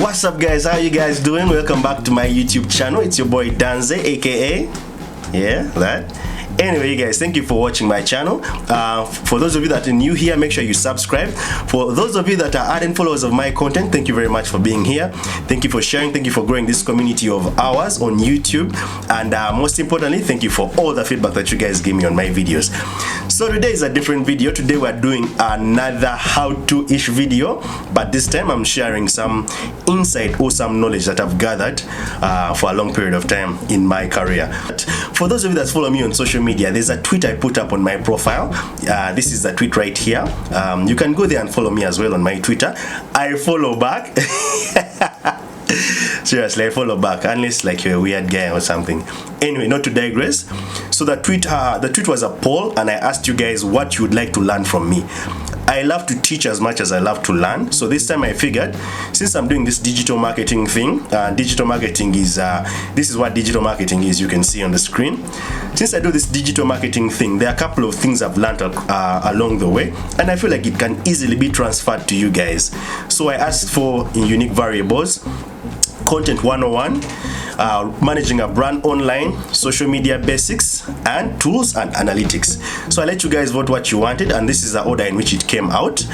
What's up, guys? How you guys doing? Welcome back to my YouTube channel. It's your boy Danze, aka that. Anyway, you guys, thank you for watching my channel. For those of you that are new here, make sure you subscribe. For those of you that are ardent followers of my content, thank you very much for being here. Thank you for sharing. Thank you for growing this community of ours on YouTube. And most importantly, thank you for all the feedback that you guys give me on my videos. So today is a different video. Today we're doing another how-to-ish video, but this time I'm sharing some insight or some knowledge that I've gathered for a long period of time in my career. For those of you that follow me on social media, there's a tweet I put up on my profile. This is the tweet right here. You can go there and follow me as well on my Twitter. I follow back. Seriously, I follow back, unless like you're a weird guy or something. Anyway, not to digress. So the tweet was a poll, and I asked you guys what you would like to learn from me. I love to teach as much as I love to learn. So this time I figured, since I'm doing this digital marketing thing, digital marketing is this is what digital marketing is. You can see on the screen. Since I do this digital marketing thing, there are a couple of things I've learned along the way, and I feel like it can easily be transferred to you guys. So I asked for unique variables, content 101, managing a brand online, social media basics, and tools and analytics. So I let you guys vote what you wanted, and this is the order in which it came out.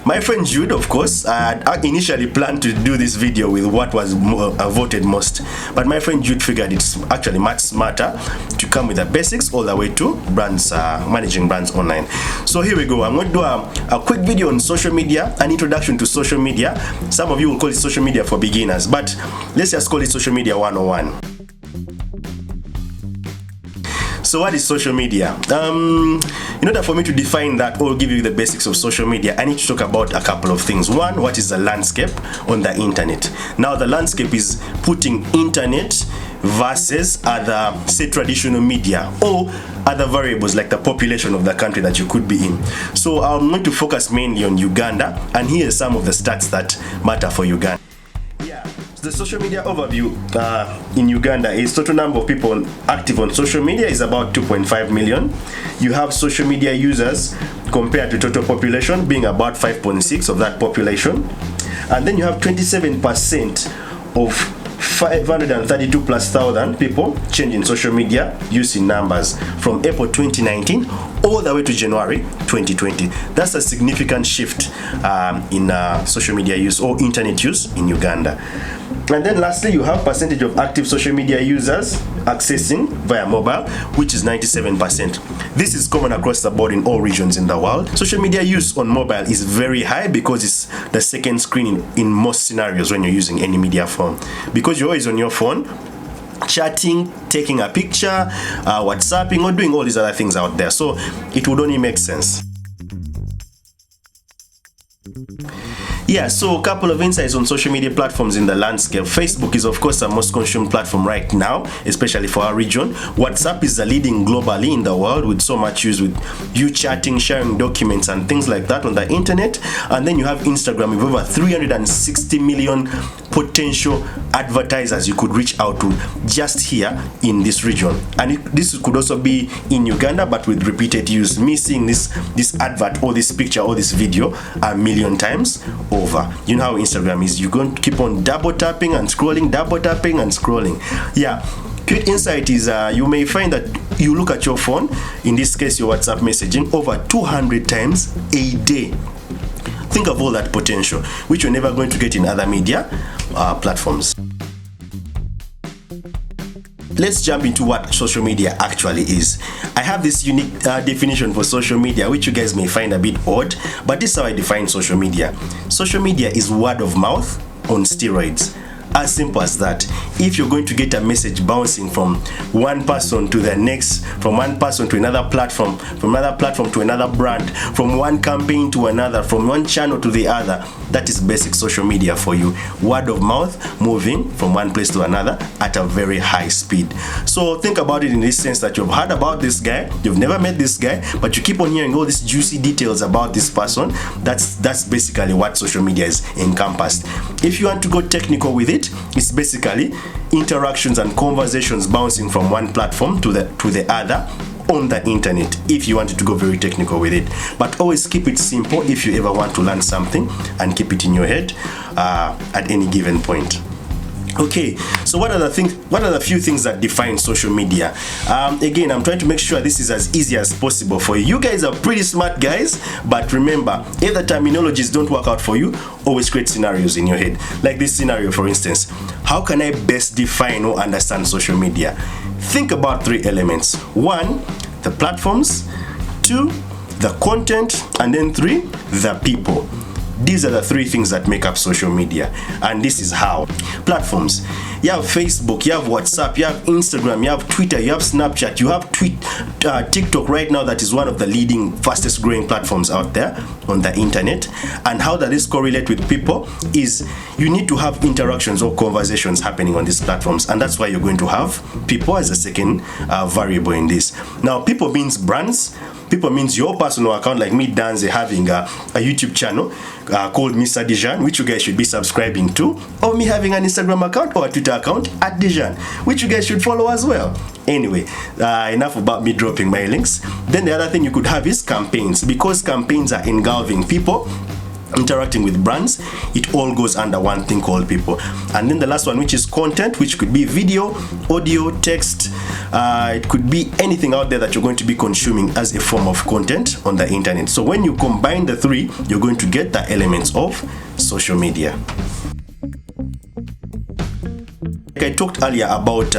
My friend Jude, of course, I initially planned to do this video with what was voted most, but my friend Jude figured it's actually much smarter to come with the basics all the way to brands, managing brands online. So here we go. I'm going to do a quick video on social media, an introduction to social media. Some of you will call it social media for beginners, but let's just call it social media 101. So what is social media? In order for me to define that or give you the basics of social media, I need to talk about a couple of things. One, what is the landscape on the internet? Now the landscape is putting internet versus other, say, traditional media or other variables like the population of the country that you could be in. So I'm going to focus mainly on Uganda, and here are some of the stats that matter for Uganda. The social media overview in Uganda is total number of people active on social media is about 2.5 million. You have social media users compared to total population being about 5.6 of that population. And then you have 27% of 532 plus thousand people change in social media use in numbers from April 2019 all the way to January 2020. That's a significant shift in social media use or internet use in Uganda. And then lastly, you have percentage of active social media users accessing via mobile, which is 97%. This is common across the board in all regions in the world. Social media use on mobile is very high because it's the second screen in most scenarios when you're using any media form. Because you're always on your phone, chatting, taking a picture, WhatsApping, or doing all these other things out there. So it would only make sense. Yeah, so a couple of insights on social media platforms in the landscape. Facebook is of course the most consumed platform right now, especially for our region. WhatsApp is the leading globally in the world with so much use, with you chatting, sharing documents and things like that on the internet. And then you have Instagram with over 360 million potential advertisers you could reach out to just here in this region. And this could also be in Uganda, but with repeated use. Me seeing this advert or this picture or this video a million times over. You know how Instagram is. You're going to keep on double tapping and scrolling, double tapping and scrolling. Yeah. Quick insight is you may find that you look at your phone, in this case your WhatsApp messaging, over 200 times a day. Think of all that potential, which you're never going to get in other media platforms. Let's jump into what social media actually is. I have this unique definition for social media, which you guys may find a bit odd, but this is how I define social media. Social media is word of mouth on steroids. As simple as that. If you're going to get a message bouncing from one person to the next, from one person to another platform, from another platform to another brand, from one campaign to another, from one channel to the other, that is basic social media for you. Word of mouth moving from one place to another at a very high speed. So think about it in this sense that you've heard about this guy, you've never met this guy, but you keep on hearing all these juicy details about this person. That's basically what social media is encompassed. If you want to go technical with it, it's basically interactions and conversations bouncing from one platform to the other on the internet, if you wanted to go very technical with it. But always keep it simple if you ever want to learn something, and keep it in your head at any given point. Okay, so what are the few things that define social media? Again, I'm trying to make sure this is as easy as possible for you. You guys are pretty smart guys, but remember, if the terminologies don't work out for you, always create scenarios in your head. Like this scenario, for instance. How can I best define or understand social media? Think about 3 elements. 1, the platforms. 2, the content. And then 3, the people. These are the 3 things that make up social media, and this is how. Platforms. You have Facebook, you have WhatsApp, you have Instagram, you have Twitter, you have Snapchat, you have TikTok right now, that is one of the leading, fastest growing platforms out there on the internet. And how does this correlate with people is you need to have interactions or conversations happening on these platforms, and that's why you're going to have people as a second variable in this. Now, people means brands. People means your personal account, like me, Danze, having a YouTube channel called Mr. Deejahn, which you guys should be subscribing to, or me having an Instagram account or a Twitter account at Deejahn, which you guys should follow as well. Anyway, enough about me dropping my links. Then the other thing you could have is campaigns, because campaigns are engulfing people interacting with brands. It all goes under one thing called people. And then the last one, which is content, which could be video, audio, text. It could be anything out there that you're going to be consuming as a form of content on the internet. So when you combine the 3, you're going to get the elements of social media. Like I talked earlier about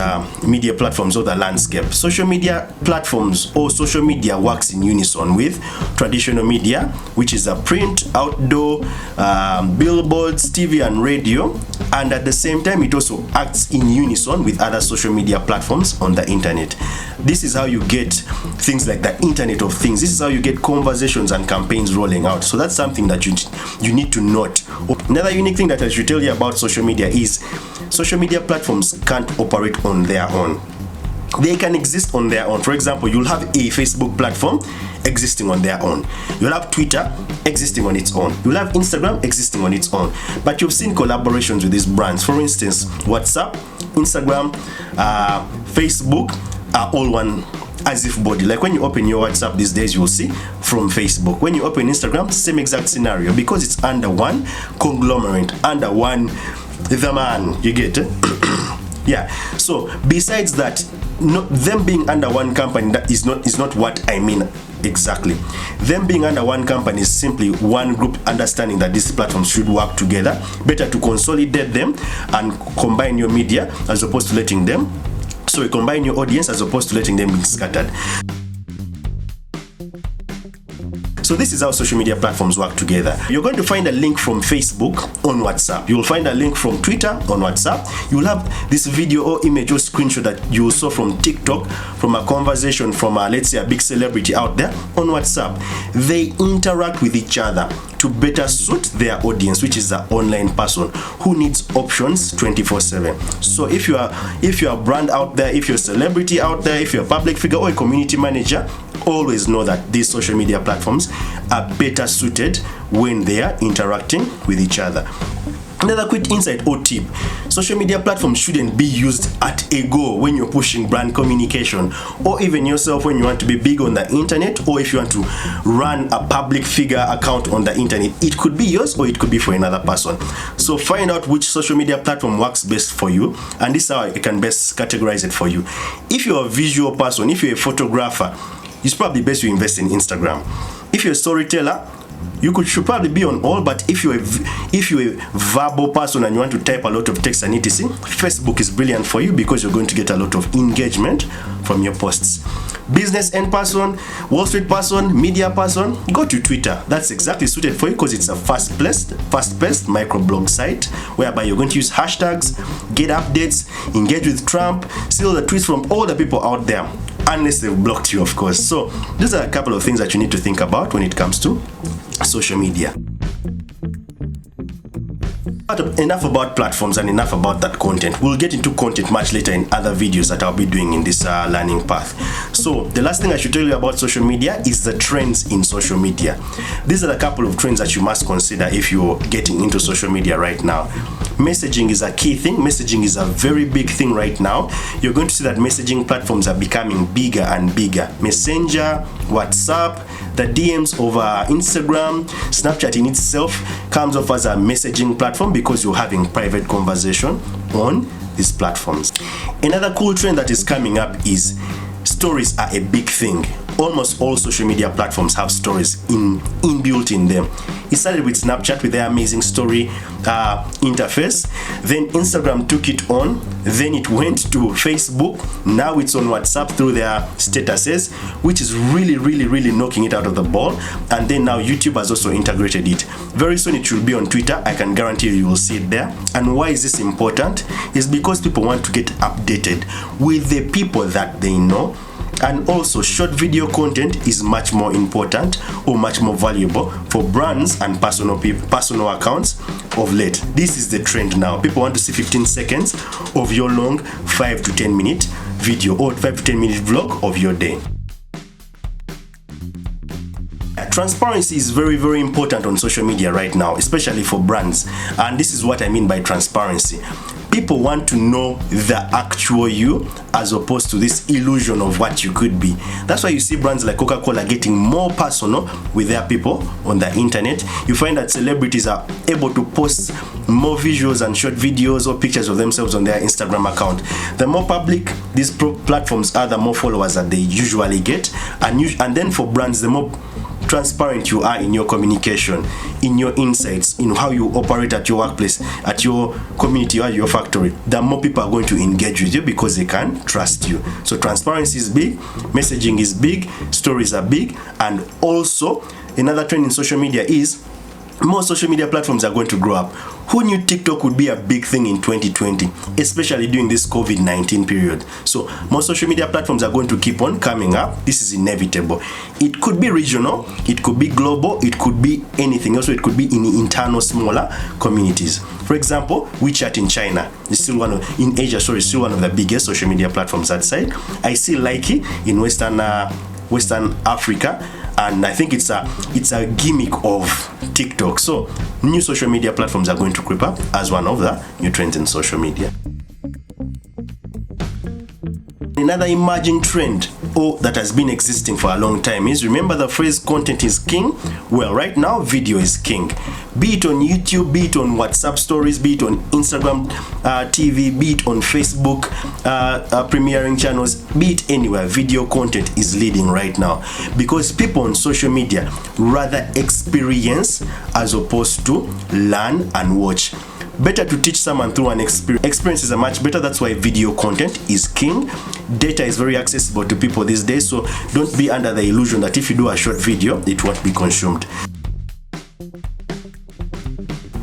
media platforms or the landscape. Social media platforms or social media works in unison with traditional media, which is a print, outdoor, billboards, TV and radio, and at the same time it also acts in unison with other social media platforms on the internet. This is how you get things like the Internet of Things. This is how you get conversations and campaigns rolling out. So that's something that you need to note. Another unique thing that I should tell you about social media is social media platforms can't operate on their own. They can exist on their own. For example, you'll have a Facebook platform existing on their own. You'll have Twitter existing on its own. You'll have Instagram existing on its own. But you've seen collaborations with these brands. For instance, WhatsApp, Instagram, Facebook are all one as if body. Like when you open your WhatsApp these days, you'll see from Facebook. When you open Instagram, same exact scenario, because it's under one conglomerate, under one the man. You get it? Yeah. So besides that, them being under one company, that is not what I mean exactly. Them being under one company is simply one group understanding that these platforms should work together. Better to consolidate them and combine your media as opposed to letting them. So you combine your audience as opposed to letting them be scattered. So this is how social media platforms work together. You're going to find a link from Facebook on WhatsApp. You'll find a link from Twitter on WhatsApp. You'll have this video or image or screenshot that you saw from TikTok, from a conversation from let's say a big celebrity out there on WhatsApp. They interact with each other to better suit their audience, which is the online person who needs options 24/7. So if you are a brand out there, if you're a celebrity out there, if you're a public figure or a community manager, always know that these social media platforms are better suited when they are interacting with each other. Another quick insight or tip: social media platforms shouldn't be used at a go when you're pushing brand communication, or even yourself when you want to be big on the internet, or if you want to run a public figure account on the internet. It could be yours or it could be for another person. So find out which social media platform works best for you, and this is how I can best categorize it for you. If you're a visual person, if you're a photographer, it's probably best you invest in Instagram. If you're a storyteller, should probably be on all, but if you're a verbal person and you want to type a lot of text and etc., Facebook is brilliant for you because you're going to get a lot of engagement from your posts. Business end person, Wall Street person, media person, go to Twitter. That's exactly suited for you because it's a fast-paced microblog site whereby you're going to use hashtags, get updates, engage with Trump, see all the tweets from all the people out there, unless they've blocked you, of course. So these are a couple of things that you need to think about when it comes to social media. But enough about platforms and enough about that content. We'll get into content much later in other videos that I'll be doing in this learning path. So the last thing I should tell you about social media is the trends in social media. These are a couple of trends that you must consider if you're getting into social media right now. Messaging is a key thing. Messaging is a very big thing right now. You're going to see that messaging platforms are becoming bigger and bigger. Messenger, WhatsApp, the DMs over Instagram, Snapchat in itself comes off as a messaging platform because you're having private conversation on these platforms. Another cool trend that is coming up is stories are a big thing. Almost all social media platforms have stories inbuilt in them. It started with Snapchat with their amazing story interface. Then Instagram took it on. Then it went to Facebook. Now it's on WhatsApp through their statuses, which is really knocking it out of the ball. And then now YouTube has also integrated it. Very soon it should be on Twitter. I can guarantee you will see it there. And why is this important? It's because people want to get updated with the people that they know. And also short video content is much more important or much more valuable for brands and personal accounts of late. This is the trend now. People want to see 15 seconds of your long 5 to 10 minute video or 5 to 10 minute vlog of your day. Transparency is very important on social media right now, especially for brands. And this is what I mean by transparency. People want to know the actual you as opposed to this illusion of what you could be. That's why you see brands like Coca-Cola getting more personal with their people on the internet. You find that celebrities are able to post more visuals and short videos or pictures of themselves on their Instagram account. The more public these platforms are, the more followers that they usually get. And then for brands, the more transparent you are in your communication, in your insights, in how you operate at your workplace, at your community, or at your factory, the more people are going to engage with you because they can trust you. So transparency is big, messaging is big, stories are big, and also another trend in social media is more social media platforms are going to grow up. Who knew TikTok would be a big thing in 2020, especially during this COVID-19 period? So more social media platforms are going to keep on coming up. This is inevitable. It could be regional, it could be global, it could be anything. Also, it could be in internal smaller communities. For example, WeChat in China is still in Asia, still one of the biggest social media platforms outside. I see Likey in Western Africa, and I think it's a gimmick of TikTok. So new social media platforms are going to creep up as one of the new trends in social media. Another emerging trend that has been existing for a long time is, remember the phrase content is king? Well, right now video is king. Be it on YouTube, be it on WhatsApp stories, be it on Instagram TV, be it on Facebook premiering channels, be it anywhere, video content is leading right now because people on social media rather experience as opposed to learn and watch. Better to teach someone through an experience. Experiences are much better. That's why video content is king. Data is very accessible to people these days, so don't be under the illusion that if you do a short video, it won't be consumed.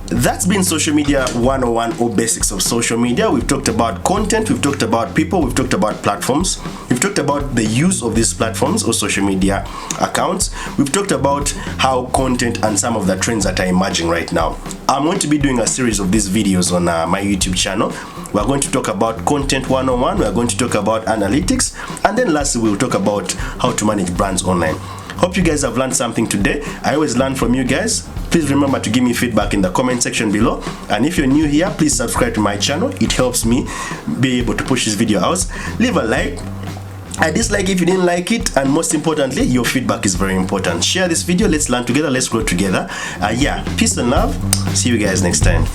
That's been Social Media 101 or Basics of Social Media. We've talked about content, we've talked about people, we've talked about platforms, we've talked about the use of these platforms or social media accounts. We've talked about how content and some of the trends that are emerging right now. I'm going to be doing a series of these videos on my YouTube channel. We're going to talk about content 101, we're going to talk about analytics, and then lastly we'll talk about how to manage brands online. Hope you guys have learned something today. I always learn from you guys. Please remember to give me feedback in the comment section below. And if you're new here, please subscribe to my channel. It helps me be able to push this video out. Leave a like, a dislike if you didn't like it, and most importantly, your feedback is very important. Share this video. Let's learn together. Let's grow together. Yeah, peace and love. See you guys next time.